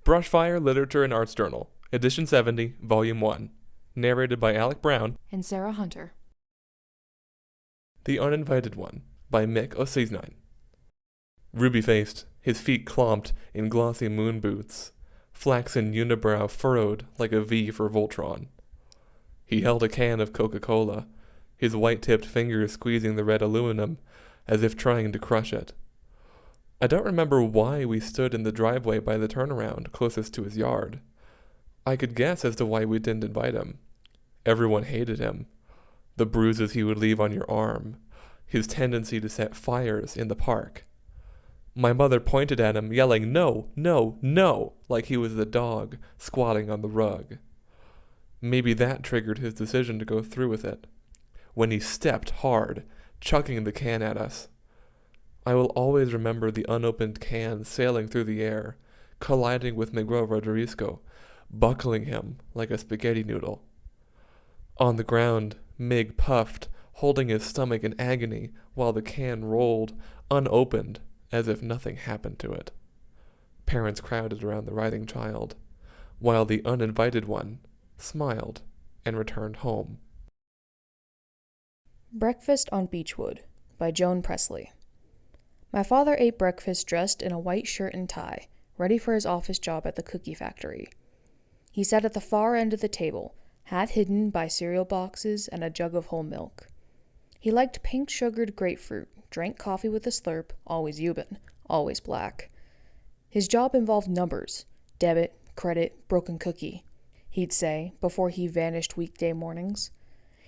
Brushfire Literature and Arts Journal, Edition 70, Volume 1. Narrated by Alec Brown and Sarah Hunter. The Uninvited One, by Mick O'Seasnine. Ruby-faced, his feet clomped in glossy moon boots, flaxen unibrow furrowed like a V for Voltron. He held a can of Coca-Cola, his white-tipped fingers squeezing the red aluminum as if trying to crush it. I don't remember why we stood in the driveway by the turnaround closest to his yard. I could guess as to why we didn't invite him. Everyone hated him. The bruises he would leave on your arm, his tendency to set fires in the park. My mother pointed at him, yelling, "No, no, no," like he was the dog squatting on the rug. Maybe that triggered his decision to go through with it, when he stepped hard, chucking the can at us. I will always remember the unopened can sailing through the air, colliding with Miguel Rodriguez, buckling him like a spaghetti noodle. On the ground, Mig puffed, holding his stomach in agony while the can rolled, unopened, as if nothing happened to it. Parents crowded around the writhing child, while the uninvited one smiled and returned home. Breakfast on Beechwood by Joan Presley. My father ate breakfast dressed in a white shirt and tie, ready for his office job at the cookie factory. He sat at the far end of the table, half hidden by cereal boxes and a jug of whole milk. He liked pink-sugared grapefruit, drank coffee with a slurp, always Cuban, always black. His job involved numbers, debit, credit, broken cookie, he'd say, before he vanished weekday mornings.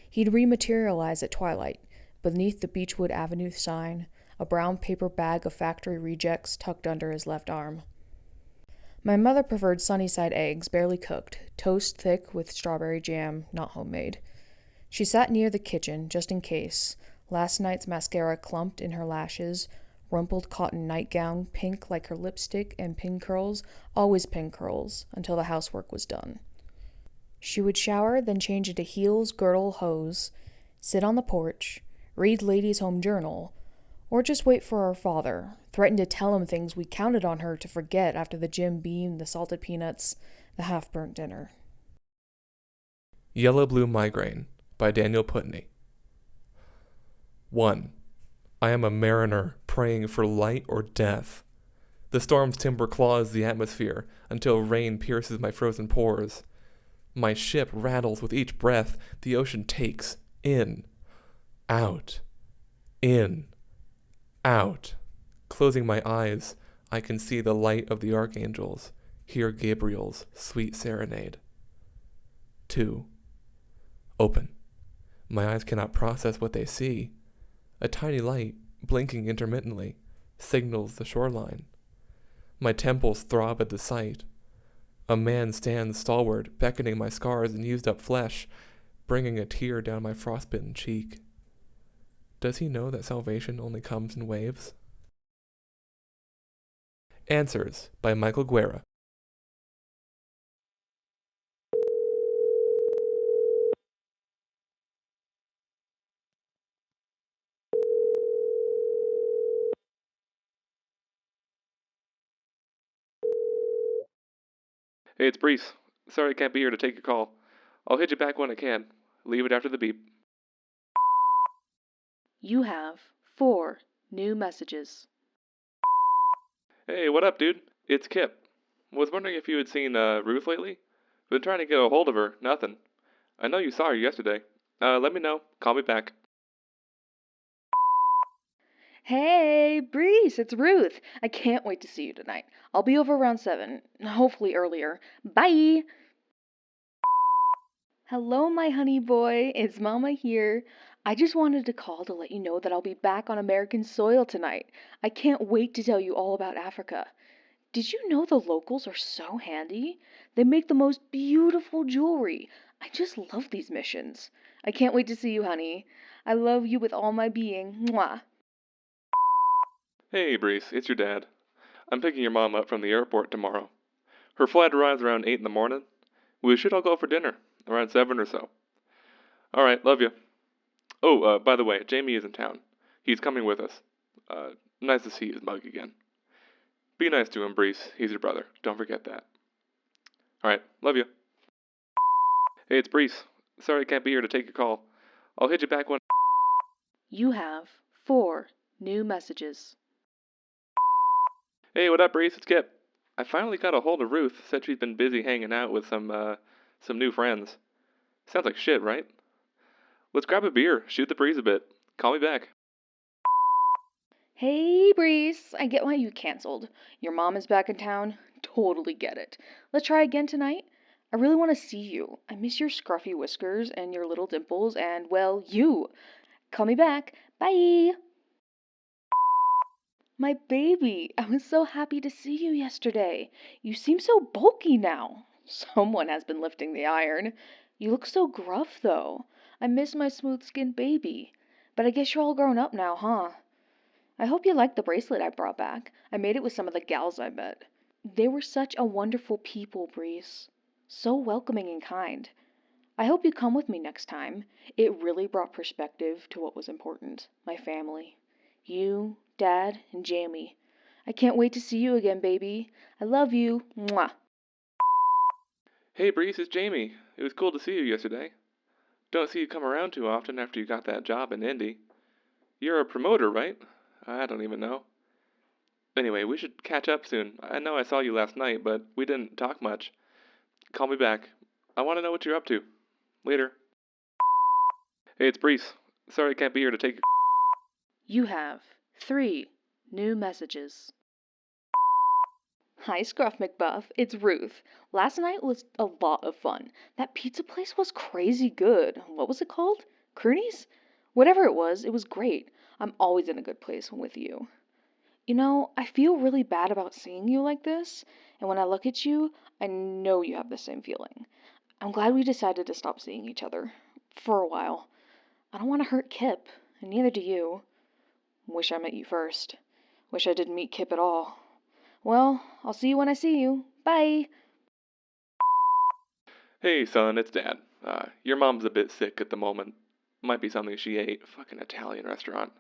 He'd rematerialize at twilight, beneath the Beechwood Avenue sign, a brown paper bag of factory rejects tucked under his left arm. My mother preferred Sunnyside eggs, barely cooked, toast thick with strawberry jam, not homemade. She sat near the kitchen, just in case. Last night's mascara clumped in her lashes, rumpled cotton nightgown, pink like her lipstick, and pin curls, always pin curls, until the housework was done. She would shower, then change into heels, girdle, hose, sit on the porch, read Ladies' Home Journal, or just wait for our father, threaten to tell him things we counted on her to forget after the Jim Beam, the salted peanuts, the half-burnt dinner. Yellow Blue Migraine by Daniel Putney. 1. I am a mariner praying for light or death. The storm's timber claws the atmosphere until rain pierces my frozen pores. My ship rattles with each breath the ocean takes in, out, in, out. Closing my eyes, I can see the light of the archangels, hear Gabriel's sweet serenade. 2. Open. My eyes cannot process what they see. A tiny light, blinking intermittently, signals the shoreline. My temples throb at the sight. A man stands stalwart, beckoning my scars and used-up flesh, bringing a tear down my frostbitten cheek. Does he know that salvation only comes in waves? Answers by Michael Guerra. Hey, it's Brees. Sorry I can't be here to take your call. I'll hit you back when I can. Leave it after the beep. You have 4 new messages. Hey, what up, dude? It's Kip. Was wondering if you had seen Ruth lately? Been trying to get a hold of her. Nothing. I know you saw her yesterday. Let me know. Call me back. Hey, Breeze, it's Ruth. I can't wait to see you tonight. I'll be over around 7, hopefully earlier. Bye! Hello, my honey boy. It's Mama here. I just wanted to call to let you know that I'll be back on American soil tonight. I can't wait to tell you all about Africa. Did you know the locals are so handy? They make the most beautiful jewelry. I just love these missions. I can't wait to see you, honey. I love you with all my being. Mwah. Hey, Brees. It's your dad. I'm picking your mom up from the airport tomorrow. Her flight arrives around 8 in the morning. We should all go for dinner, around 7 or so. Alright, love you. Oh, by the way, Jamie is in town. He's coming with us. Nice to see his mug again. Be nice to him, Brees. He's your brother. Don't forget that. Alright, love you. Hey, it's Brees. Sorry I can't be here to take your call. I'll hit you back when... You have 4 new messages. Hey, what up, Brees? It's Kip. I finally got a hold of Ruth. Said she's been busy hanging out with some new friends. Sounds like shit, right? Let's grab a beer, shoot the breeze a bit. Call me back. Hey, Breeze. I get why you canceled. Your mom is back in town. Totally get it. Let's try again tonight. I really want to see you. I miss your scruffy whiskers and your little dimples and, well, you. Call me back. Bye. My baby, I was so happy to see you yesterday. You seem so bulky now. Someone has been lifting the iron. You look so gruff, though. I miss my smooth-skinned baby. But I guess you're all grown up now, huh? I hope you like the bracelet I brought back. I made it with some of the gals I met. They were such a wonderful people, Breeze. So welcoming and kind. I hope you come with me next time. It really brought perspective to what was important. My family. You, Dad, and Jamie. I can't wait to see you again, baby. I love you. Mwah. Hey, Brees, it's Jamie. It was cool to see you yesterday. Don't see you come around too often after you got that job in Indy. You're a promoter, right? I don't even know. Anyway, we should catch up soon. I know I saw you last night, but we didn't talk much. Call me back. I want to know what you're up to. Later. Hey, it's Brees. Sorry I can't be here to take your... You have 3 new messages. Hi, Scruff McBuff. It's Ruth. Last night was a lot of fun. That pizza place was crazy good. What was it called? Crooney's? Whatever it was great. I'm always in a good place when with you. You know, I feel really bad about seeing you like this, and when I look at you, I know you have the same feeling. I'm glad we decided to stop seeing each other. For a while. I don't want to hurt Kip, and neither do you. Wish I met you first. Wish I didn't meet Kip at all. Well, I'll see you when I see you. Bye! Hey, son, it's Dad. Your mom's a bit sick at the moment. Might be something she ate. Fucking Italian restaurant.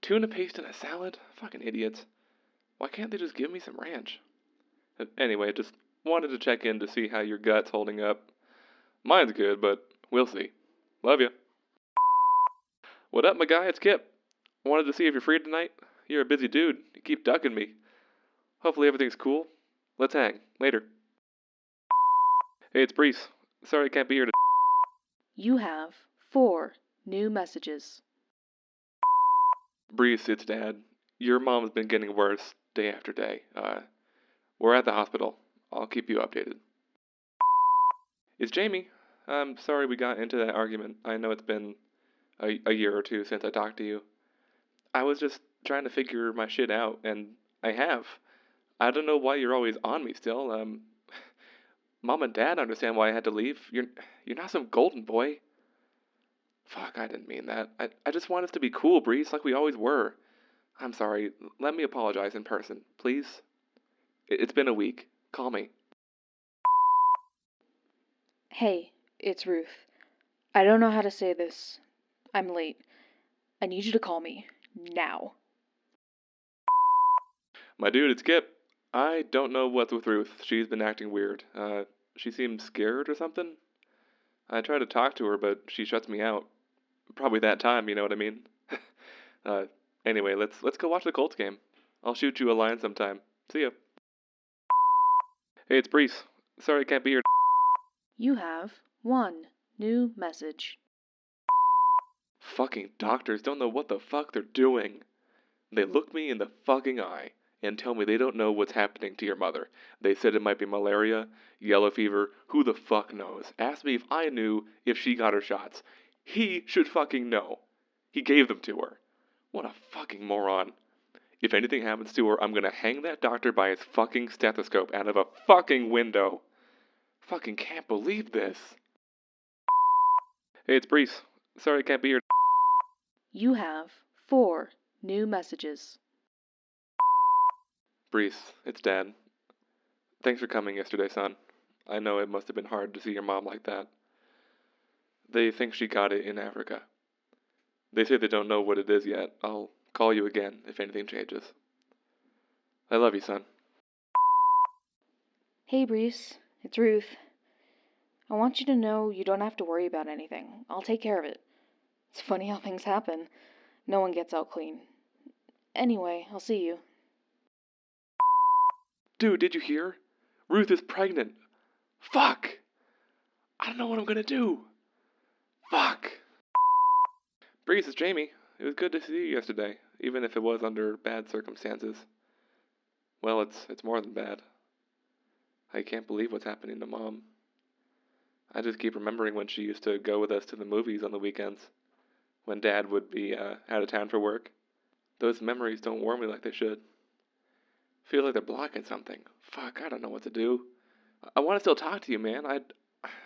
Tuna paste in a salad? Fucking idiots. Why can't they just give me some ranch? Anyway, just wanted to check in to see how your gut's holding up. Mine's good, but we'll see. Love you. What up, my guy? It's Kip. Wanted to see if you're free tonight. You're a busy dude. You keep ducking me. Hopefully everything's cool. Let's hang. Later. Hey, it's Brees. Sorry I can't be here to... You have 4 new messages. Brees, it's Dad. Your mom's been getting worse day after day. We're at the hospital. I'll keep you updated. It's Jamie. I'm sorry we got into that argument. I know it's been a year or two since I talked to you. I was just trying to figure my shit out, and I have. I don't know why you're always on me still. Mom and Dad understand why I had to leave. You're not some golden boy. Fuck, I didn't mean that. I just want us to be cool, Breeze, like we always were. I'm sorry. Let me apologize in person, please. It's been a week. Call me. Hey, it's Ruth. I don't know how to say this. I'm late. I need you to call me. Now. My dude, it's Kip. I don't know what's with Ruth. She's been acting weird. She seems scared or something. I try to talk to her, but she shuts me out. Probably that time, you know what I mean? uh, anyway, let's go watch the Colts game. I'll shoot you a line sometime. See ya. Hey, it's Brees. Sorry I can't be here. You have 1 new message. Fucking doctors don't know what the fuck they're doing. They look me in the fucking eye and tell me they don't know what's happening to your mother. They said it might be malaria, yellow fever, who the fuck knows. Asked me if I knew if she got her shots. He should fucking know. He gave them to her. What a fucking moron. If anything happens to her, I'm gonna hang that doctor by his fucking stethoscope out of a fucking window. Fucking can't believe this. Hey, it's Brees. Sorry I can't be here. You have 4 new messages. Brees, it's Dad. Thanks for coming yesterday, son. I know it must have been hard to see your mom like that. They think she got it in Africa. They say they don't know what it is yet. I'll call you again if anything changes. I love you, son. Hey, Breeze. It's Ruth. I want you to know you don't have to worry about anything. I'll take care of it. It's funny how things happen. No one gets out clean. Anyway, I'll see you. Dude, did you hear? Ruth is pregnant. Fuck! I don't know what I'm gonna do. Fuck! Breeze, it's Jamie. It was good to see you yesterday, even if it was under bad circumstances. Well, it's more than bad. I can't believe what's happening to Mom. I just keep remembering when she used to go with us to the movies on the weekends, when Dad would be out of town for work. Those memories don't warm me like they should. Feel like they're blocking something. Fuck, I don't know what to do. I want to still talk to you, man.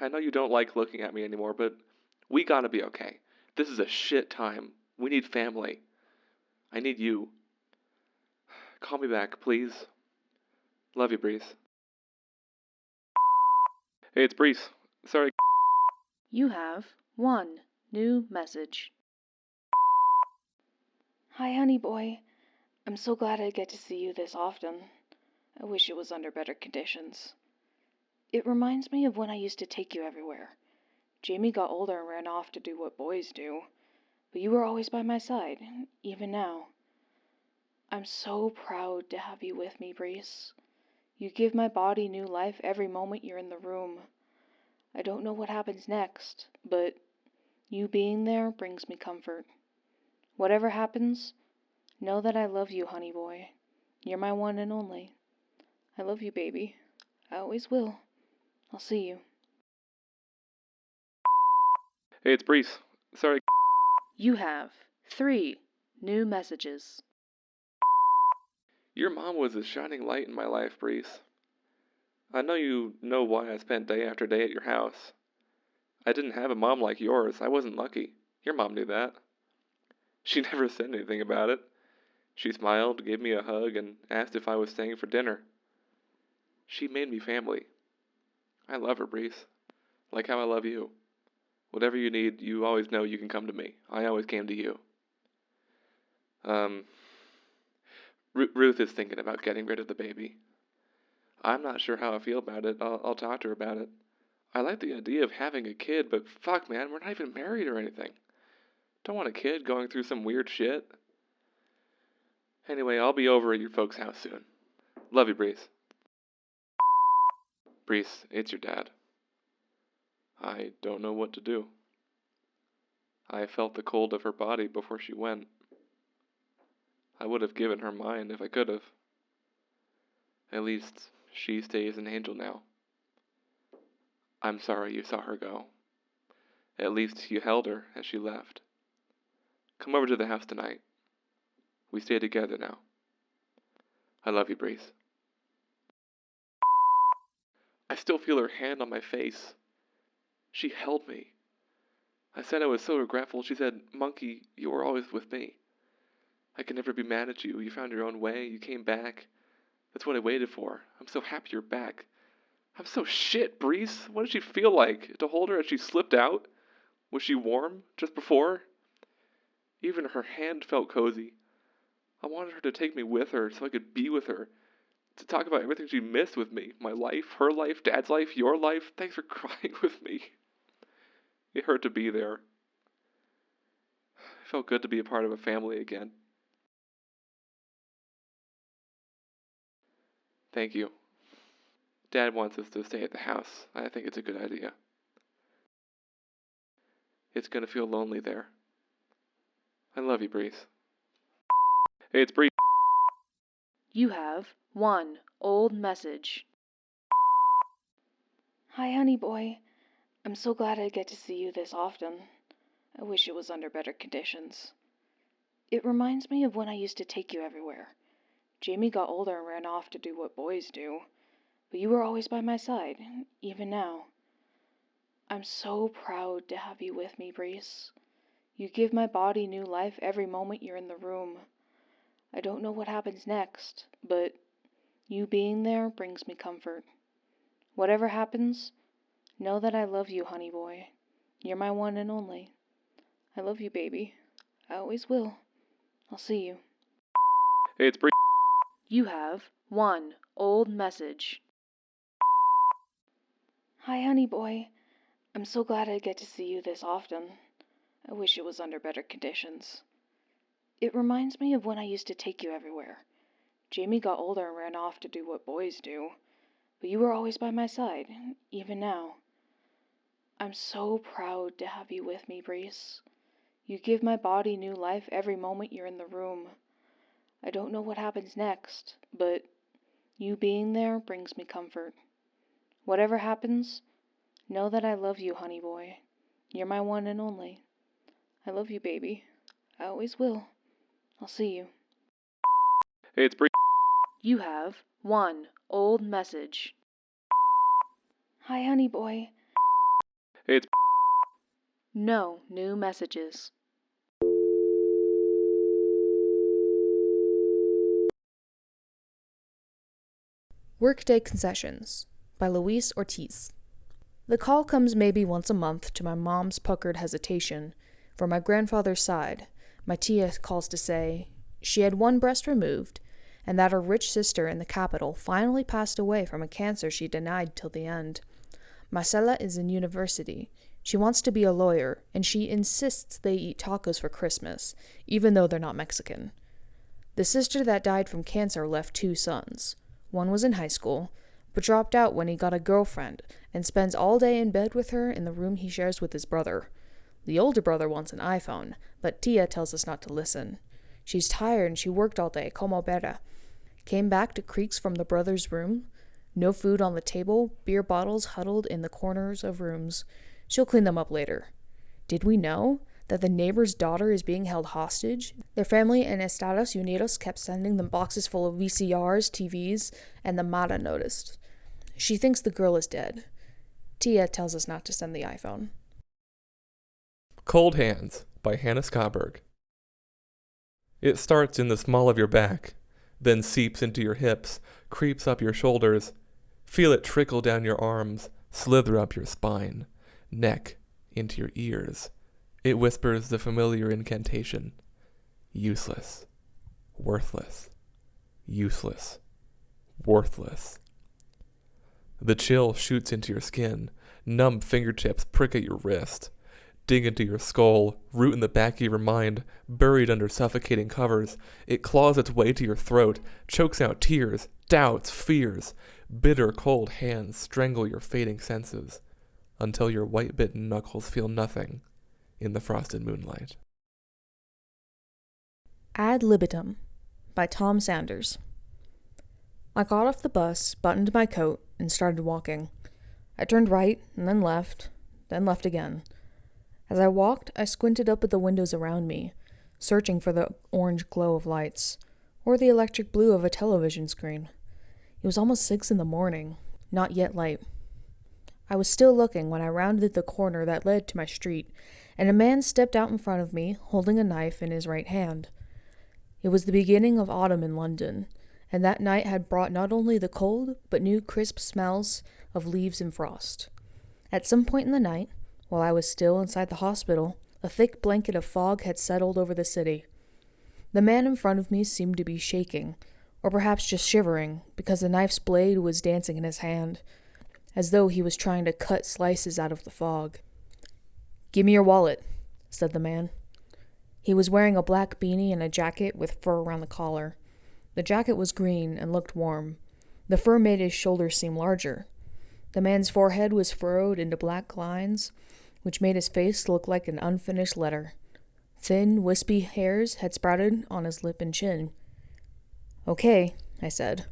I know you don't like looking at me anymore, but we gotta be okay. This is a shit time. We need family. I need you. Call me back, please. Love you, Breeze. Hey, it's Breeze. Sorry. You have one new message. Hi, honey boy. I'm so glad I get to see you this often. I wish it was under better conditions. It reminds me of when I used to take you everywhere. Jamie got older and ran off to do what boys do, but you were always by my side, even now. I'm so proud to have you with me, Breeze. You give my body new life every moment you're in the room. I don't know what happens next, but you being there brings me comfort. Whatever happens, know that I love you, honey boy. You're my one and only. I love you, baby. I always will. I'll see you. Hey, it's Breeze. Sorry. You have 3 new messages. Your mom was a shining light in my life, Breeze. I know you know why I spent day after day at your house. I didn't have a mom like yours. I wasn't lucky. Your mom knew that. She never said anything about it. She smiled, gave me a hug, and asked if I was staying for dinner. She made me family. I love her, Breeze. Like how I love you. Whatever you need, you always know you can come to me. I always came to you. Ruth is thinking about getting rid of the baby. I'm not sure how I feel about it. I'll talk to her about it. I like the idea of having a kid, but fuck, man, we're not even married or anything. Don't want a kid going through some weird shit. Anyway, I'll be over at your folks' house soon. Love you, Breeze. Breeze, it's your dad. I don't know what to do. I felt the cold of her body before she went. I would have given her mine if I could have. At least she stays an angel now. I'm sorry you saw her go. At least you held her as she left. Come over to the house tonight. We stay together now. I love you, Breeze. I still feel her hand on my face. She held me. I said I was so regretful. She said, Monkey, you were always with me. I can never be mad at you. You found your own way. You came back. That's what I waited for. I'm so happy you're back. I'm so shit, Breeze. What did she feel like? To hold her as she slipped out? Was she warm just before? Even her hand felt cozy. I wanted her to take me with her so I could be with her. To talk about everything she missed with me. My life, her life, Dad's life, your life. Thanks for crying with me. It hurt to be there. It felt good to be a part of a family again. Thank you. Dad wants us to stay at the house. I think it's a good idea. It's gonna feel lonely there. I love you, Breeze. Hey, it's Breeze. You have 1 old message. Hi, honey boy. I'm so glad I get to see you this often. I wish it was under better conditions. It reminds me of when I used to take you everywhere. Jamie got older and ran off to do what boys do, but you were always by my side, even now. I'm so proud to have you with me, Breeze. You give my body new life every moment you're in the room. I don't know what happens next, but you being there brings me comfort. Whatever happens, know that I love you, honey boy. You're my one and only. I love you, baby. I always will. I'll see you. Hey, it's Breeze. You have 1 old message. Hi, honey boy. I'm so glad I get to see you this often. I wish it was under better conditions. It reminds me of when I used to take you everywhere. Jamie got older and ran off to do what boys do, but you were always by my side, even now. I'm so proud to have you with me, Breeze. You give my body new life every moment you're in the room. I don't know what happens next, but you being there brings me comfort. Whatever happens, know that I love you, honey boy. You're my one and only. I love you, baby. I always will. I'll see you. Hey, it's Bree. You have one old message. Hi, honey boy. Hey, it's No new messages. Workday Concessions by Luis Ortiz. The call comes maybe once a month to my mom's puckered hesitation. For my grandfather's side, my tia calls to say she had one breast removed, and that her rich sister in the capital finally passed away from a cancer she denied till the end. Marcela is in university. She wants to be a lawyer, and she insists they eat tacos for Christmas, even though they're not Mexican. The sister that died from cancer left 2 sons. One was in high school, but dropped out when he got a girlfriend and spends all day in bed with her in the room he shares with his brother. The older brother wants an iPhone, but Tia tells us not to listen. She's tired and she worked all day, como bera. Came back to creaks from the brother's room. No food on the table, beer bottles huddled in the corners of rooms. She'll clean them up later. Did we know that the neighbor's daughter is being held hostage? Their family in Estados Unidos kept sending them boxes full of VCRs, TVs, and the Mara noticed. She thinks the girl is dead. Tia tells us not to send the iPhone. Cold Hands by Hannah Scottberg. It starts in the small of your back, then seeps into your hips, creeps up your shoulders. Feel it trickle down your arms, slither up your spine, neck, into your ears. It whispers the familiar incantation. Useless. Worthless. Useless. Worthless. The chill shoots into your skin. Numb fingertips prick at your wrist. Dig into your skull, root in the back of your mind, buried under suffocating covers. It claws its way to your throat, chokes out tears, doubts, fears. Bitter, cold hands strangle your fading senses, until your white-bitten knuckles feel nothing in the frosted moonlight. Ad libitum by Tom Sanders. I got off the bus, buttoned my coat, and started walking. I turned right, and then left again. As I walked, I squinted up at the windows around me, searching for the orange glow of lights, or the electric blue of a television screen. It was almost 6 a.m, not yet light. I was still looking when I rounded the corner that led to my street, and a man stepped out in front of me, holding a knife in his right hand. It was the beginning of autumn in London, and that night had brought not only the cold, but new crisp smells of leaves and frost. At some point in the night, while I was still inside the hospital, a thick blanket of fog had settled over the city. The man in front of me seemed to be shaking, or perhaps just shivering, because the knife's blade was dancing in his hand, as though he was trying to cut slices out of the fog. "Give me your wallet," said the man. He was wearing a black beanie and a jacket with fur around the collar. The jacket was green and looked warm. The fur made his shoulders seem larger. The man's forehead was furrowed into black lines, which made his face look like an unfinished letter. Thin, wispy hairs had sprouted on his lip and chin. "Okay," I said.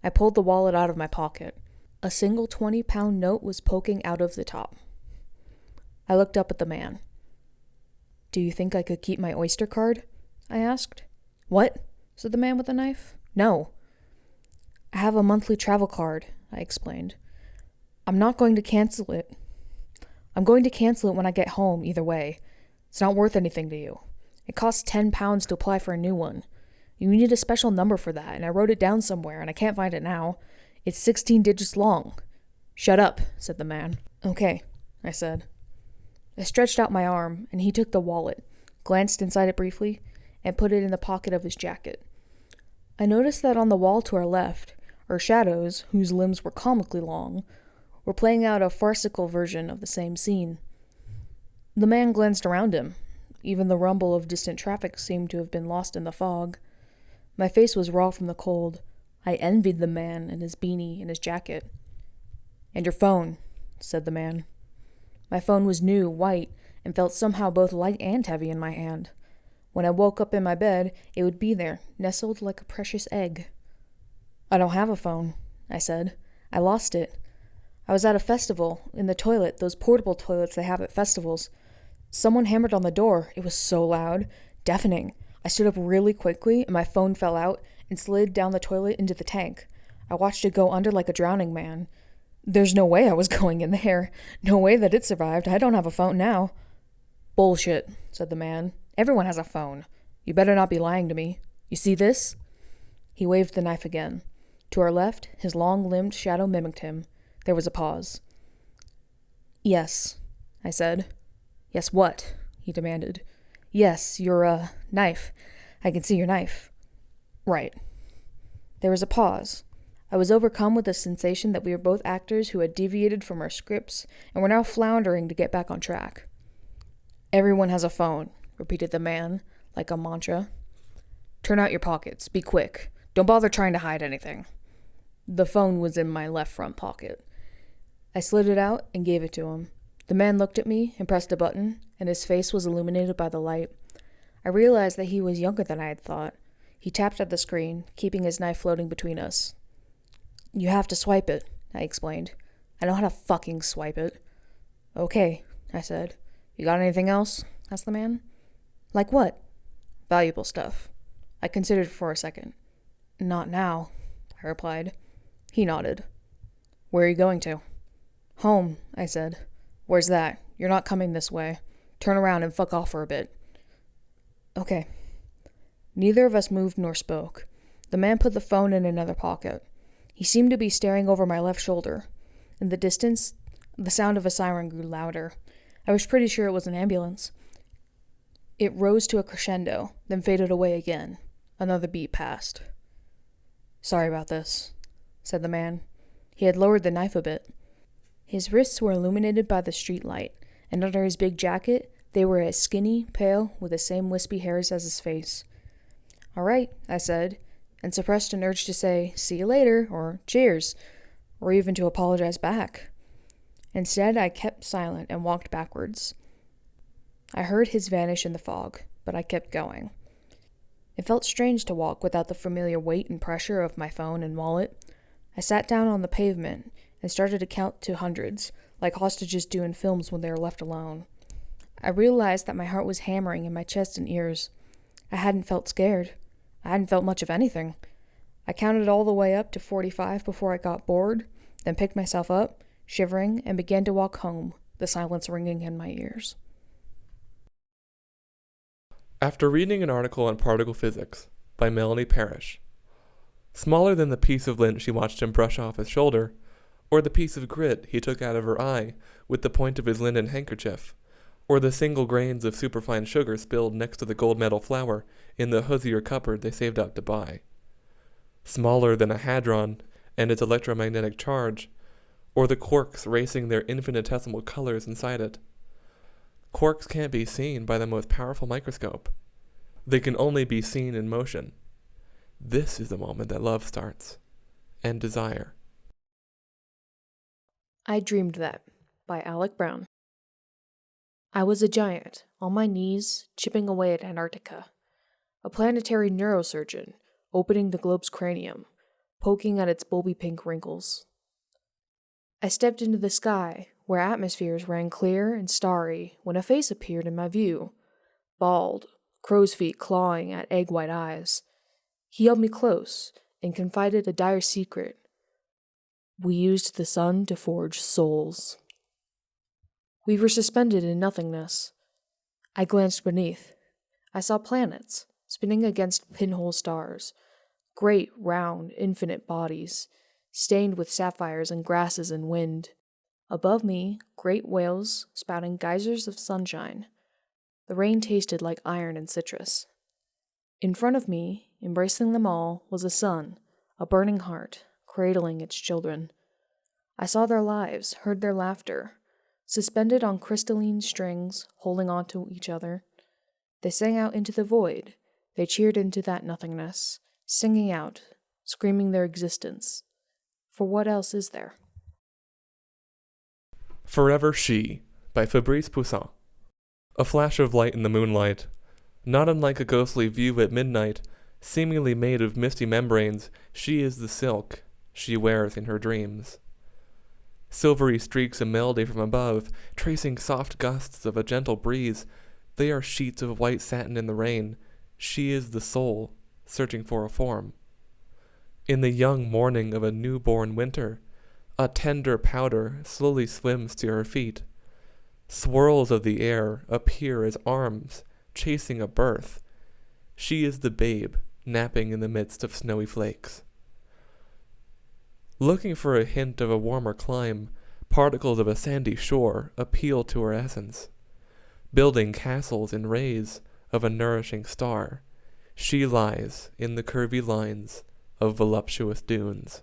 I pulled the wallet out of my pocket. A single 20-pound note was poking out of the top. I looked up at the man. "Do you think I could keep my Oyster card?" I asked. "What?" said the man with the knife. "No." "I have a monthly travel card," I explained. I'm going to cancel it when I get home, either way. It's not worth anything to you. It costs £10 to apply for a new one. You need a special number for that, and I wrote it down somewhere, and I can't find it now. It's 16 digits long. "Shut up," said the man. "Okay," I said. I stretched out my arm, and he took the wallet, glanced inside it briefly, and put it in the pocket of his jacket. I noticed that on the wall to our left, our shadows, whose limbs were comically long, were playing out a farcical version of the same scene. The man glanced around him. Even the rumble of distant traffic seemed to have been lost in the fog. My face was raw from the cold. I envied the man in his beanie and his jacket. "And your phone," said the man. My phone was new, white, and felt somehow both light and heavy in my hand. When I woke up in my bed, it would be there, nestled like a precious egg. "I don't have a phone," I said. "I lost it. I was at a festival, in the toilet, those portable toilets they have at festivals. Someone hammered on the door. It was so loud, deafening. I stood up really quickly, and my phone fell out and slid down the toilet into the tank. I watched it go under like a drowning man. There's no way I was going in there. No way that it survived. I don't have a phone now." "Bullshit," said the man. "Everyone has a phone. You better not be lying to me. You see this?" He waved the knife again. To our left, his long-limbed shadow mimicked him. There was a pause. "Yes," I said. "Yes, what?" he demanded. "Yes, your, knife. I can see your knife." "Right." There was a pause. I was overcome with the sensation that we were both actors who had deviated from our scripts and were now floundering to get back on track. "Everyone has a phone," repeated the man, like a mantra. "Turn out your pockets. Be quick. Don't bother trying to hide anything." The phone was in my left front pocket. I slid it out and gave it to him. The man looked at me and pressed a button, and his face was illuminated by the light. I realized that he was younger than I had thought. He tapped at the screen, keeping his knife floating between us. "You have to swipe it," I explained. "I know how to fucking swipe it." "Okay," I said. "You got anything else?" asked the man. "Like what?" "Valuable stuff." I considered for a second. "Not now," I replied. He nodded. "Where are you going to?" "Home," I said. "Where's that? You're not coming this way. Turn around and fuck off for a bit." "Okay." Neither of us moved nor spoke. The man put the phone in another pocket. He seemed to be staring over my left shoulder. In the distance, the sound of a siren grew louder. I was pretty sure it was an ambulance. It rose to a crescendo, then faded away again. Another beat passed. "Sorry about this," said the man. He had lowered the knife a bit. His wrists were illuminated by the street light, and under his big jacket, they were as skinny, pale, with the same wispy hairs as his face. "All right," I said, and suppressed an urge to say, "See you later," or "Cheers," or even to apologize back. Instead, I kept silent and walked backwards. I heard his vanish in the fog, but I kept going. It felt strange to walk without the familiar weight and pressure of my phone and wallet. I sat down on the pavement and started to count to hundreds, like hostages do in films when they are left alone. I realized that my heart was hammering in my chest and ears. I hadn't felt scared. I hadn't felt much of anything. I counted all the way up to 45 before I got bored, then picked myself up, shivering, and began to walk home, the silence ringing in my ears. After reading an article on particle physics by Melanie Parrish, smaller than the piece of lint she watched him brush off his shoulder, or the piece of grit he took out of her eye with the point of his linen handkerchief, or the single grains of superfine sugar spilled next to the gold medal flour in the Hoosier cupboard they saved up to buy. Smaller than a hadron and its electromagnetic charge, or the quarks racing their infinitesimal colors inside it. Quarks can't be seen by the most powerful microscope. They can only be seen in motion. This is the moment that love starts, and desire. I Dreamed That, by Alec Brown. I was a giant, on my knees, chipping away at Antarctica. A planetary neurosurgeon, opening the globe's cranium, poking at its bulby pink wrinkles. I stepped into the sky, where atmospheres ran clear and starry, when a face appeared in my view. Bald, crow's feet clawing at egg-white eyes. He held me close and confided a dire secret. We used the sun to forge souls. We were suspended in nothingness. I glanced beneath. I saw planets, spinning against pinhole stars, great, round, infinite bodies, stained with sapphires and grasses and wind. Above me, great whales spouting geysers of sunshine. The rain tasted like iron and citrus. In front of me, embracing them all, was a sun, a burning heart, cradling its children. I saw their lives, heard their laughter, suspended on crystalline strings, holding on to each other. They sang out into the void. They cheered into that nothingness, singing out, screaming their existence. For what else is there? Forever She by Fabrice Poussin. A flash of light in the moonlight, not unlike a ghostly view at midnight, seemingly made of misty membranes, she is the silk she wears in her dreams. Silvery streaks of melody from above, tracing soft gusts of a gentle breeze, they are sheets of white satin in the rain. She is the soul, searching for a form. In the young morning of a newborn winter, a tender powder slowly swims to her feet. Swirls of the air appear as arms chasing a birth. She is the babe napping in the midst of snowy flakes. Looking for a hint of a warmer clime, particles of a sandy shore appeal to her essence. Building castles in rays of a nourishing star, she lies in the curvy lines of voluptuous dunes.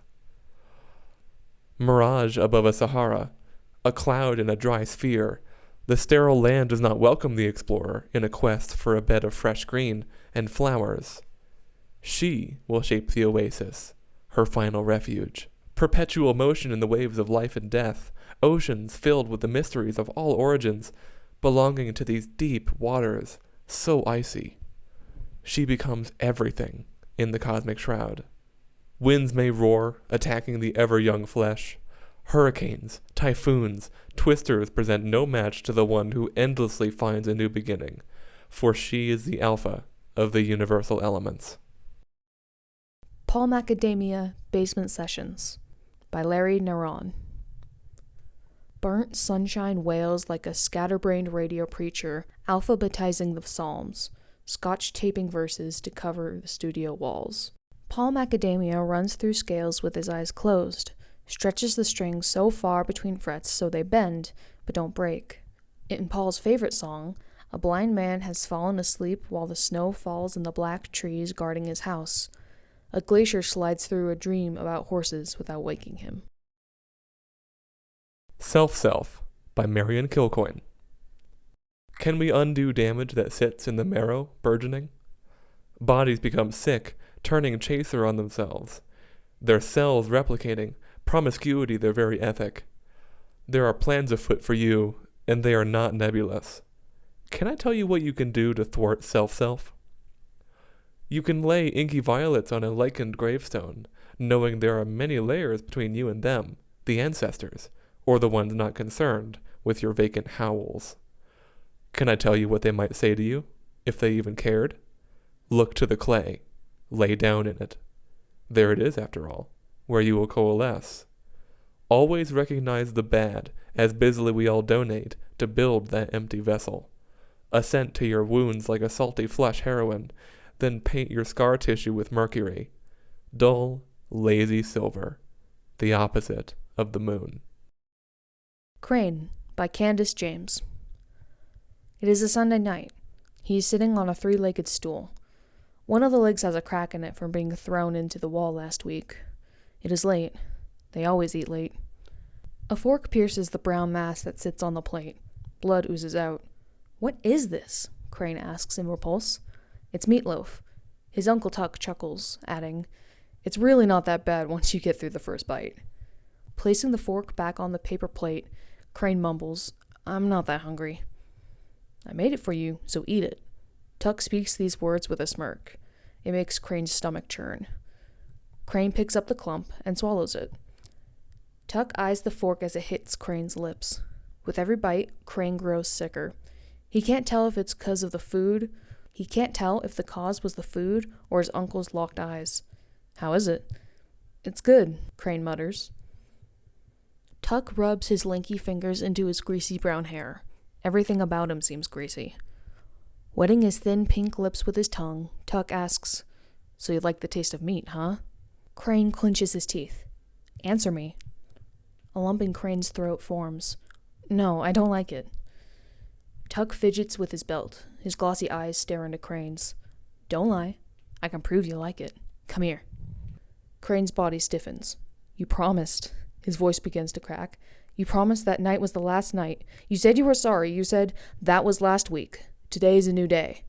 Mirage above a Sahara, a cloud in a dry sphere, the sterile land does not welcome the explorer in a quest for a bed of fresh green and flowers. She will shape the oasis, her final refuge. Perpetual motion in the waves of life and death, oceans filled with the mysteries of all origins, belonging to these deep waters, so icy. She becomes everything in the cosmic shroud. Winds may roar, attacking the ever-young flesh. Hurricanes, typhoons, twisters present no match to the one who endlessly finds a new beginning, for she is the alpha of the universal elements. Paul Macadamia Basement Sessions by Larry Naron. Burnt sunshine wails like a scatterbrained radio preacher alphabetizing the psalms, scotch-taping verses to cover the studio walls. Paul Macadamia runs through scales with his eyes closed, stretches the strings so far between frets so they bend, but don't break. In Paul's favorite song, a blind man has fallen asleep while the snow falls in the black trees guarding his house. A glacier slides through a dream about horses without waking him. Self by Marion Kilcoyne. Can we undo damage that sits in the marrow, burgeoning? Bodies become sick, turning chaser on themselves. Their cells replicating, promiscuity their very ethic. There are plans afoot for you, and they are not nebulous. Can I tell you what you can do to thwart self? You can lay inky violets on a lichened gravestone, knowing there are many layers between you and them, the ancestors, or the ones not concerned with your vacant howls. Can I tell you what they might say to you, if they even cared? Look to the clay, lay down in it. There it is, after all, where you will coalesce. Always recognize the bad, as busily we all donate to build that empty vessel. Assent to your wounds like a salty flesh heroine, then paint your scar tissue with mercury. Dull, lazy silver, the opposite of the moon. Crane by Candace James. It is a Sunday night. He is sitting on a three-legged stool. One of the legs has a crack in it from being thrown into the wall last week. It is late. They always eat late. A fork pierces the brown mass that sits on the plate. Blood oozes out. "What is this?" Crane asks in repulse. "It's meatloaf." His Uncle Tuck chuckles, adding, "It's really not that bad once you get through the first bite." Placing the fork back on the paper plate, Crane mumbles, "I'm not that hungry." "I made it for you, so eat it." Tuck speaks these words with a smirk. It makes Crane's stomach churn. Crane picks up the clump and swallows it. Tuck eyes the fork as it hits Crane's lips. With every bite, Crane grows sicker. He can't tell if it's because of the food. He can't tell if the cause was the food or his uncle's locked eyes. "How is it?" "It's good," Crane mutters. Tuck rubs his lanky fingers into his greasy brown hair. Everything about him seems greasy. Wetting his thin pink lips with his tongue, Tuck asks, "So you like the taste of meat, huh?" Crane clenches his teeth. "Answer me." A lump in Crane's throat forms. "No, I don't like it." Tuck fidgets with his belt. His glossy eyes stare into Crane's. "Don't lie. I can prove you like it. Come here." Crane's body stiffens. "You promised." His voice begins to crack. You promised that night was the last night. You said you were sorry. You said that was last week. Today is a new day.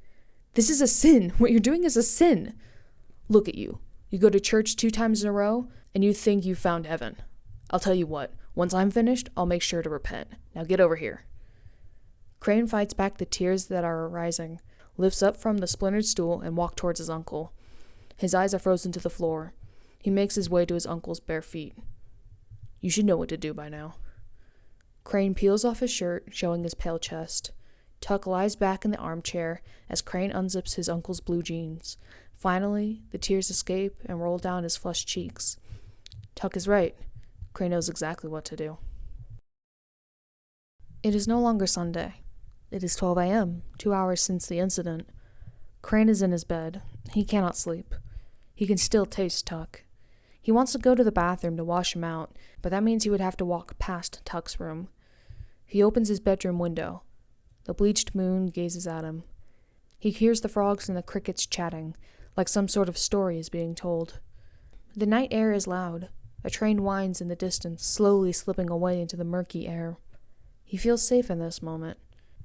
This is a sin. What you're doing is a sin. Look at you. You go to church 2 times in a row, and you think you found heaven. I'll tell you what. Once I'm finished, I'll make sure to repent. Now get over here. Crane fights back the tears that are arising, lifts up from the splintered stool, and walks towards his uncle. His eyes are frozen to the floor. He makes his way to his uncle's bare feet. You should know what to do by now. Crane peels off his shirt, showing his pale chest. Tuck lies back in the armchair as Crane unzips his uncle's blue jeans. Finally, the tears escape and roll down his flushed cheeks. Tuck is right. Crane knows exactly what to do. It is no longer Sunday. It is 12 a.m., 2 hours since the incident. Crane is in his bed. He cannot sleep. He can still taste Tuck. He wants to go to the bathroom to wash him out, but that means he would have to walk past Tuck's room. He opens his bedroom window. The bleached moon gazes at him. He hears the frogs and the crickets chatting, like some sort of story is being told. The night air is loud. A train whines in the distance, slowly slipping away into the murky air. He feels safe in this moment.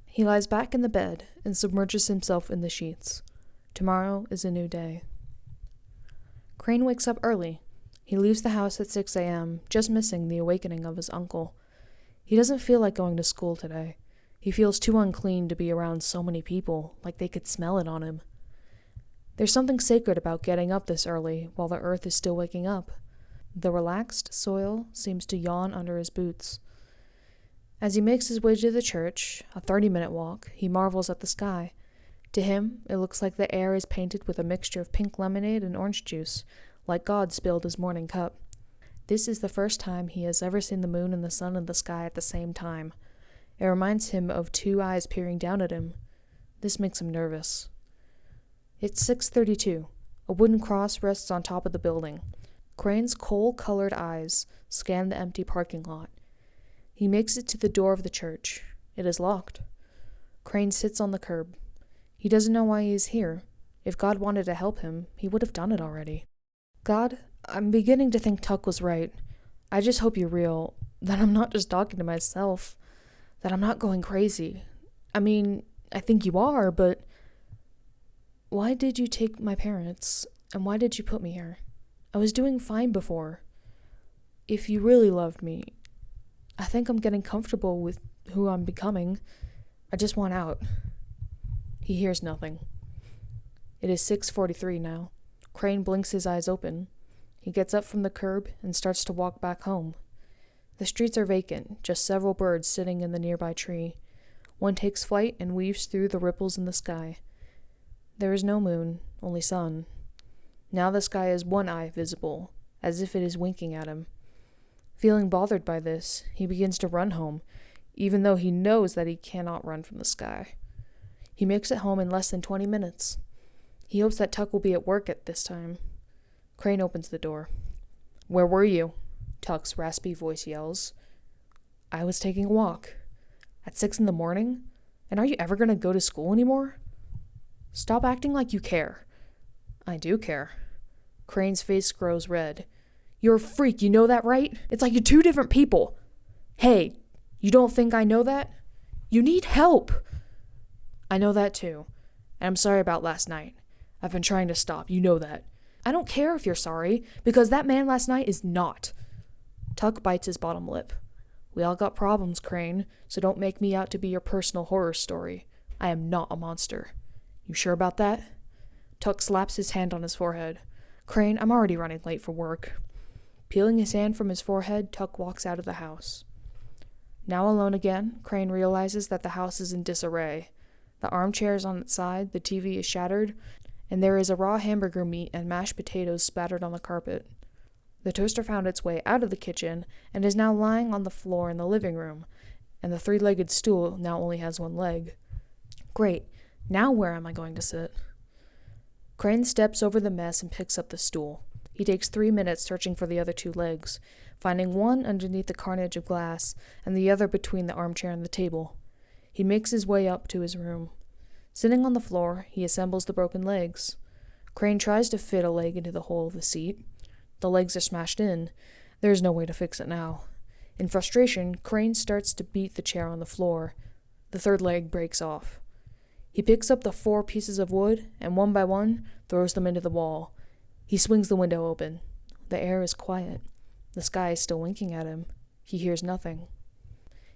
He lies back in the bed and submerges himself in the sheets. Tomorrow is a new day. Crane wakes up early. He leaves the house at 6 a.m., just missing the awakening of his uncle. He doesn't feel like going to school today. He feels too unclean to be around so many people, like they could smell it on him. There's something sacred about getting up this early while the earth is still waking up. The relaxed soil seems to yawn under his boots. As he makes his way to the church, a 30-minute walk, he marvels at the sky. To him, it looks like the air is painted with a mixture of pink lemonade and orange juice, like God spilled his morning cup. This is the first time he has ever seen the moon and the sun in the sky at the same time. It reminds him of 2 eyes peering down at him. This makes him nervous. It's 6:32. A wooden cross rests on top of the building. Crane's coal-colored eyes scan the empty parking lot. He makes it to the door of the church. It is locked. Crane sits on the curb. He doesn't know why he is here. If God wanted to help him, he would have done it already. God, I'm beginning to think Tuck was right. I just hope you're real, that I'm not just talking to myself, that I'm not going crazy. I mean, I think you are, but why did you take my parents, and why did you put me here? I was doing fine before. If you really loved me, I think I'm getting comfortable with who I'm becoming. I just want out. He hears nothing. It is 6:43 now. Crane blinks his eyes open. He gets up from the curb and starts to walk back home. The streets are vacant, just several birds sitting in the nearby tree. One takes flight and weaves through the ripples in the sky. There is no moon, only sun. Now the sky is one eye visible, as if it is winking at him. Feeling bothered by this, he begins to run home, even though he knows that he cannot run from the sky. He makes it home in less than 20 minutes. He hopes that Tuck will be at work at this time. Crane opens the door. Where were you? Tuck's raspy voice yells. I was taking a walk. At 6 in the morning? And are you ever going to go to school anymore? Stop acting like you care. I do care. Crane's face grows red. You're a freak, you know that, right? It's like you're 2 different people. Hey, you don't think I know that? You need help. I know that too. And I'm sorry about last night. I've been trying to stop, you know that. I don't care if you're sorry, because that man last night is not. Tuck bites his bottom lip. We all got problems, Crane, so don't make me out to be your personal horror story. I am not a monster. You sure about that? Tuck slaps his hand on his forehead. Crane, I'm already running late for work. Peeling his hand from his forehead, Tuck walks out of the house. Now alone again, Crane realizes that the house is in disarray. The armchair is on its side, the TV is shattered, and there is a raw hamburger meat and mashed potatoes spattered on the carpet. The toaster found its way out of the kitchen and is now lying on the floor in the living room, and the 3-legged stool now only has 1 leg. Great, now where am I going to sit? Crane steps over the mess and picks up the stool. He takes 3 minutes searching for the other 2 legs, finding one underneath the carnage of glass and the other between the armchair and the table. He makes his way up to his room. Sitting on the floor, he assembles the broken legs. Crane tries to fit a leg into the hole of the seat. The legs are smashed in. There's no way to fix it now. In frustration, Crane starts to beat the chair on the floor. The third leg breaks off. He picks up the 4 pieces of wood and one by one throws them into the wall. He swings the window open. The air is quiet. The sky is still winking at him. He hears nothing.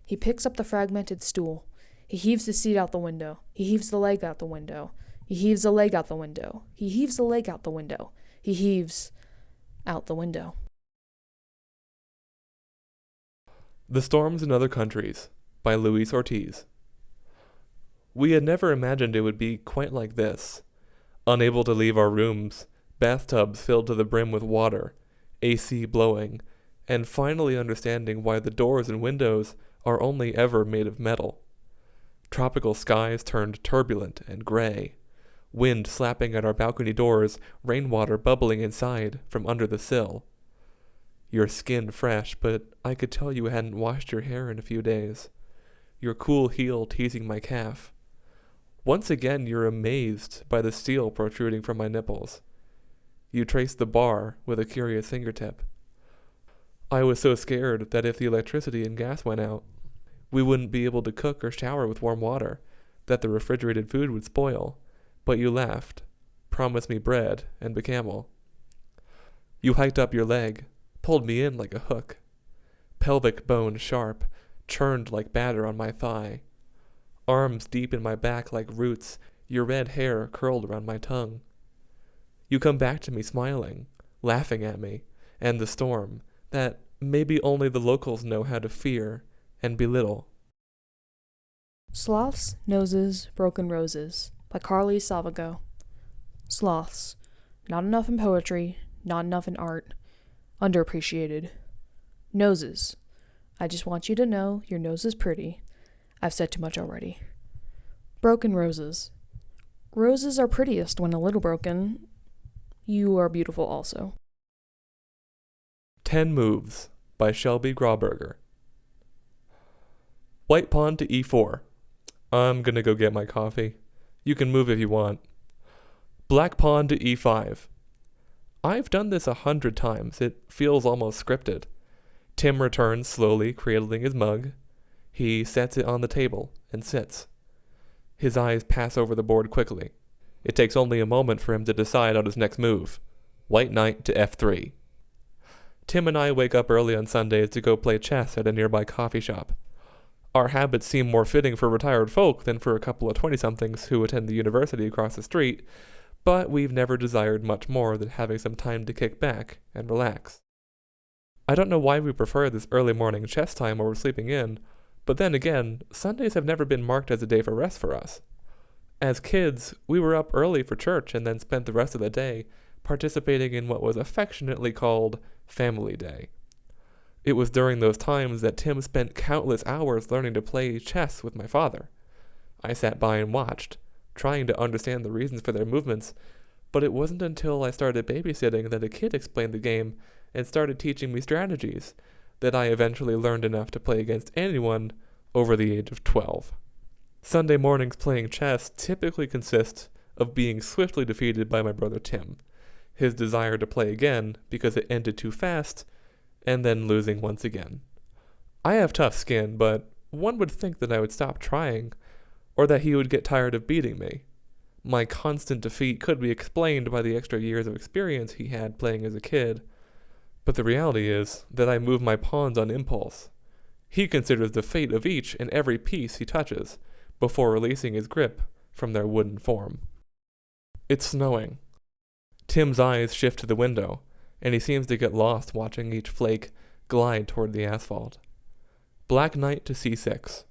He picks up the fragmented stool. He heaves the seat out the window. He heaves the leg out the window. He heaves the leg out the window. He heaves the leg out the window. He heaves out the window. The Storms in Other Countries by Luis Ortiz. We had never imagined it would be quite like this. Unable to leave our rooms, bathtubs filled to the brim with water, AC blowing, and finally understanding why the doors and windows are only ever made of metal. Tropical skies turned turbulent and gray, wind slapping at our balcony doors, rainwater bubbling inside from under the sill. Your skin fresh, but I could tell you hadn't washed your hair in a few days. Your cool heel teasing my calf. Once again you're amazed by the steel protruding from my nipples. You trace the bar with a curious fingertip. I was so scared that if the electricity and gas went out, we wouldn't be able to cook or shower with warm water, that the refrigerated food would spoil, but you laughed, promised me bread and bacamel. You hiked up your leg, pulled me in like a hook. Pelvic bone sharp, churned like batter on my thigh. Arms deep in my back like roots, your red hair curled around my tongue. You come back to me smiling, laughing at me, and the storm, that maybe only the locals know how to fear and belittle. Sloths, Noses, Broken Roses by Carly Salvago. Sloths. Not enough in poetry, not enough in art. Underappreciated. Noses. I just want you to know your nose is pretty. I've said too much already. Broken Roses. Roses are prettiest when a little broken. You are beautiful also. 10 Moves by Shelby Grauberger. White pawn to e4. I'm gonna go get my coffee. You can move if you want. Black pawn to e5. I've done this 100 times. It feels almost scripted. Tim returns slowly, cradling his mug. He sets it on the table and sits. His eyes pass over the board quickly. It takes only a moment for him to decide on his next move. White knight to f3. Tim and I wake up early on Sundays to go play chess at a nearby coffee shop. Our habits seem more fitting for retired folk than for a couple of 20-somethings who attend the university across the street, but we've never desired much more than having some time to kick back and relax. I don't know why we prefer this early morning chess time while we're sleeping in, but then again, Sundays have never been marked as a day for rest for us. As kids, we were up early for church and then spent the rest of the day participating in what was affectionately called Family Day. It was during those times that Tim spent countless hours learning to play chess with my father. I sat by and watched, trying to understand the reasons for their movements, but it wasn't until I started babysitting that a kid explained the game and started teaching me strategies that I eventually learned enough to play against anyone over the age of 12. Sunday mornings playing chess typically consist of being swiftly defeated by my brother Tim, his desire to play again because it ended too fast, and then losing once again. I have tough skin, but one would think that I would stop trying, or that he would get tired of beating me. My constant defeat could be explained by the extra years of experience he had playing as a kid, but the reality is that I move my pawns on impulse. He considers the fate of each and every piece he touches before releasing his grip from their wooden form. It's snowing. Tim's eyes shift to the window, and he seems to get lost watching each flake glide toward the asphalt. Black knight to c6.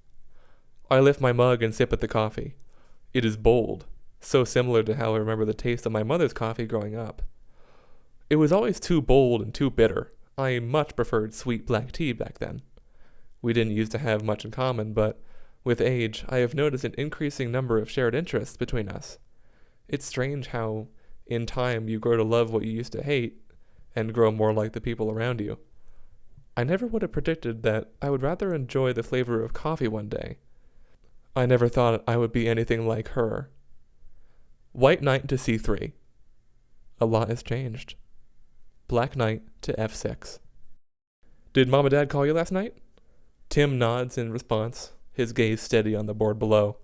I lift my mug and sip at the coffee. It is bold, so similar to how I remember the taste of my mother's coffee growing up. It was always too bold and too bitter. I much preferred sweet black tea back then. We didn't used to have much in common, but with age, I have noticed an increasing number of shared interests between us. It's strange how, in time, you grow to love what you used to hate, and grow more like the people around you. I never would have predicted that I would rather enjoy the flavor of coffee one day. I never thought I would be anything like her. White knight to c3. A lot has changed. Black knight to f6. Did Mom and Dad call you last night? Tim nods in response, his gaze steady on the board below.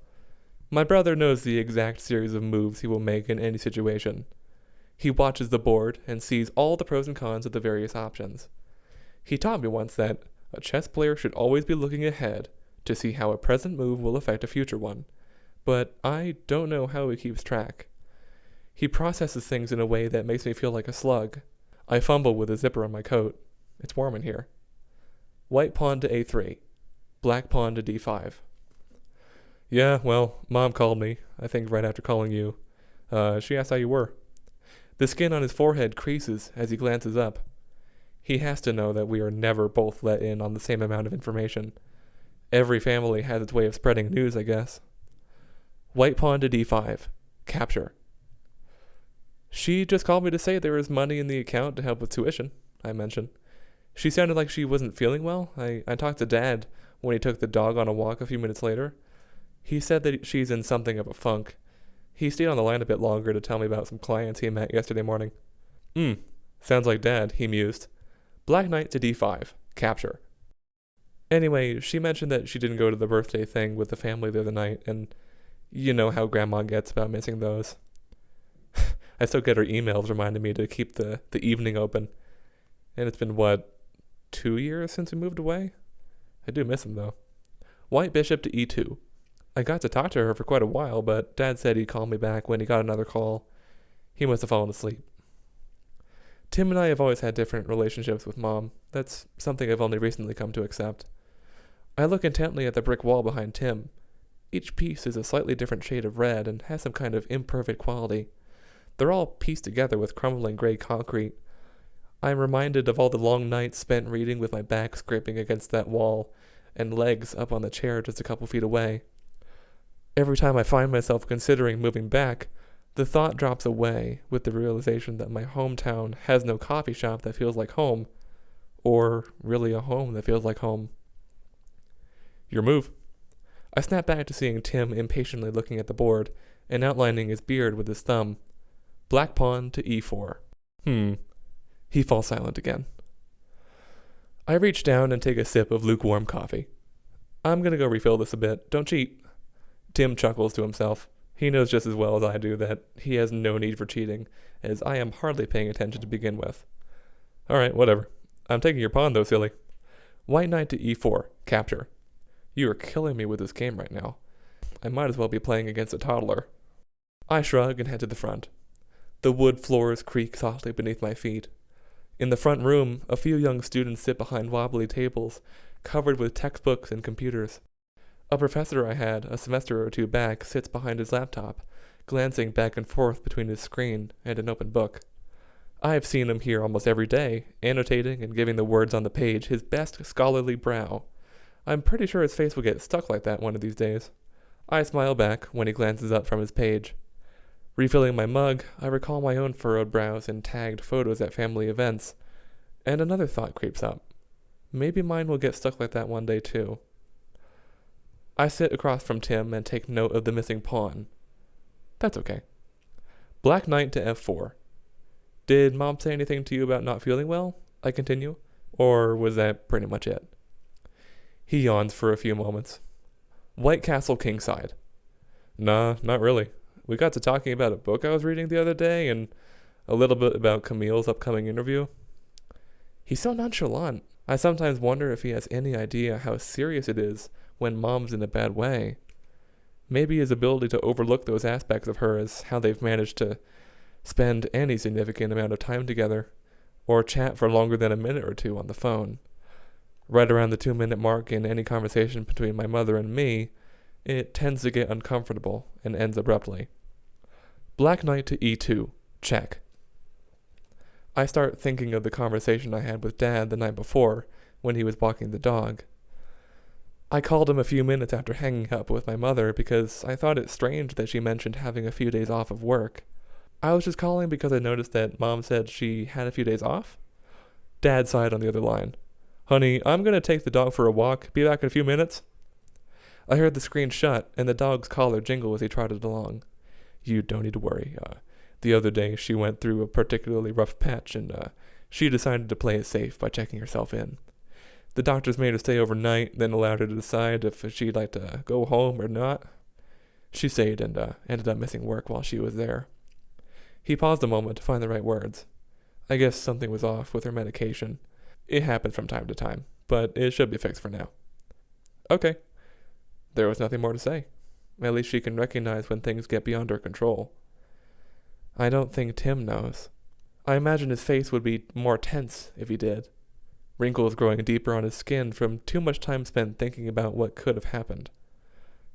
My brother knows the exact series of moves he will make in any situation. He watches the board and sees all the pros and cons of the various options. He taught me once that a chess player should always be looking ahead to see how a present move will affect a future one, but I don't know how he keeps track. He processes things in a way that makes me feel like a slug. I fumble with a zipper on my coat. It's warm in here. White pawn to a3. Black pawn to d5. Yeah, well, Mom called me, I think right after calling you. She asked how you were. The skin on his forehead creases as he glances up. He has to know that we are never both let in on the same amount of information. Every family has its way of spreading news, I guess. White pawn to d5. Capture. She just called me to say there was money in the account to help with tuition, I mentioned. She sounded like she wasn't feeling well. I talked to Dad when he took the dog on a walk a few minutes later. He said that she's in something of a funk. He stayed on the line a bit longer to tell me about some clients he met yesterday morning. Sounds like Dad, he mused. Black knight to d5. Capture. Anyway, she mentioned that she didn't go to the birthday thing with the family the other night, and you know how Grandma gets about missing those. I still get her emails reminding me to keep the evening open. And it's been, 2 years since we moved away? I do miss him, though. White bishop to e2. I got to talk to her for quite a while, but Dad said he'd call me back when he got another call. He must have fallen asleep. Tim and I have always had different relationships with Mom. That's something I've only recently come to accept. I look intently at the brick wall behind Tim. Each piece is a slightly different shade of red and has some kind of imperfect quality. They're all pieced together with crumbling gray concrete. I am reminded of all the long nights spent reading with my back scraping against that wall and legs up on the chair just a couple feet away. Every time I find myself considering moving back, the thought drops away with the realization that my hometown has no coffee shop that feels like home, or really a home that feels like home. Your move. I snap back to seeing Tim impatiently looking at the board and outlining his beard with his thumb. Black pawn to e4. He falls silent again. I reach down and take a sip of lukewarm coffee. I'm gonna go refill this a bit. Don't cheat. Tim chuckles to himself. He knows just as well as I do that he has no need for cheating, as I am hardly paying attention to begin with. Alright, whatever. I'm taking your pawn though, silly. White knight to e4. Capture. You are killing me with this game right now. I might as well be playing against a toddler. I shrug and head to the front. The wood floors creak softly beneath my feet. In the front room, a few young students sit behind wobbly tables, covered with textbooks and computers. A professor I had a semester or two back sits behind his laptop, glancing back and forth between his screen and an open book. I have seen him here almost every day, annotating and giving the words on the page his best scholarly brow. I'm pretty sure his face will get stuck like that one of these days. I smile back when he glances up from his page. Refilling my mug, I recall my own furrowed brows and tagged photos at family events, and another thought creeps up. Maybe mine will get stuck like that one day too. I sit across from Tim and take note of the missing pawn. That's okay. Black knight to f4. Did Mom say anything to you about not feeling well? I continue. Or was that pretty much it? He yawns for a few moments. White castle kingside. Nah, not really. We got to talking about a book I was reading the other day and a little bit about Camille's upcoming interview. He's so nonchalant. I sometimes wonder if he has any idea how serious it is when Mom's in a bad way. Maybe his ability to overlook those aspects of her is how they've managed to spend any significant amount of time together, or chat for longer than a minute or two on the phone. Right around the 2-minute mark in any conversation between my mother and me, it tends to get uncomfortable and ends abruptly. Black knight to e2. Check. I start thinking of the conversation I had with Dad the night before when he was walking the dog. I called him a few minutes after hanging up with my mother because I thought it strange that she mentioned having a few days off of work. I was just calling because I noticed that Mom said she had a few days off. Dad sighed on the other line. Honey, I'm going to take the dog for a walk. Be back in a few minutes. I heard the screen shut and the dog's collar jingle as he trotted along. You don't need to worry. The other day she went through a particularly rough patch and she decided to play it safe by checking herself in. The doctors made her stay overnight, then allowed her to decide if she'd like to go home or not. She stayed and ended up missing work while she was there. He paused a moment to find the right words. I guess something was off with her medication. It happens from time to time, but it should be fixed for now. Okay. There was nothing more to say. At least she can recognize when things get beyond her control. I don't think Tim knows. I imagine his face would be more tense if he did. Wrinkles growing deeper on his skin from too much time spent thinking about what could have happened.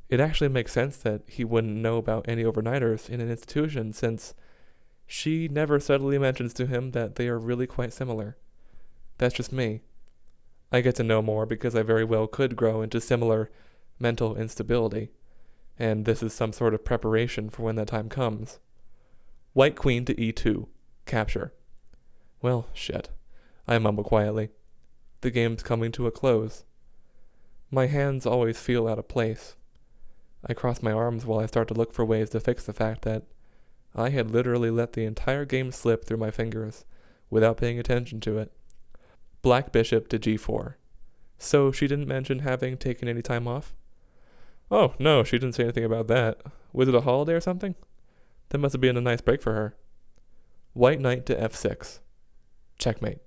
It actually makes sense that he wouldn't know about any overnighters in an institution, since she never subtly mentions to him that they are really quite similar. That's just me. I get to know more because I very well could grow into similar mental instability, and this is some sort of preparation for when that time comes. White queen to e2. Capture. Well, shit. I mumble quietly. The game's coming to a close. My hands always feel out of place. I cross my arms while I start to look for ways to fix the fact that I had literally let the entire game slip through my fingers without paying attention to it. Black bishop to g4. So she didn't mention having taken any time off? Oh, no, she didn't say anything about that. Was it a holiday or something? That must have been a nice break for her. White knight to f6. Checkmate.